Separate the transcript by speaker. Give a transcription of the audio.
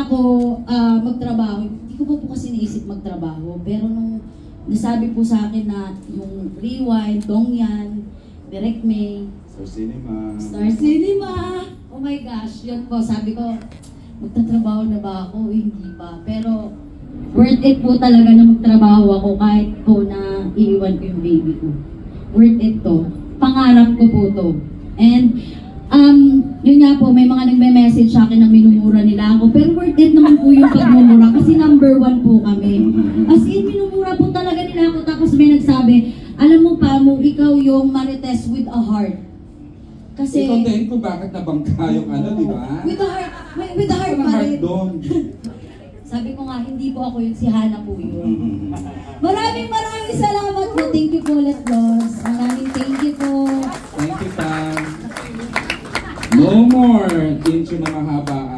Speaker 1: ako magtrabaho, hindi ko po kasi naisip magtrabaho. Pero nung nasabi po sa akin na yung Rewind, Dongyan, Direct May, Star Cinema, oh my gosh, yun po, sabi ko, magtatrabaho na ba ako? Hindi pa. Pero worth it po talaga na magtrabaho ako kahit po na iiwan ko yung baby ko. Worth it to. Pangarap ko po to. And yun nga po, may mga nagme-message sa akin na minumura nila ako. Pero worth it naman po yung pagmumura kasi number 1 po kami. As in, minumura po talaga nila ako. Tapos may nagsabi, alam mo pa mo, ikaw yung Marites with a heart. Kasi
Speaker 2: ikaw din kung bakit nabangka yung ano, di ba?
Speaker 1: With a heart, with a heart pa rin. Sabi ko nga, hindi po ako yun, si Hana po yun. Maraming salamat po. Thank you po ulit, Los. Maraming thank you po.
Speaker 2: Thank you, Pam. No more. Thank you na mahaba.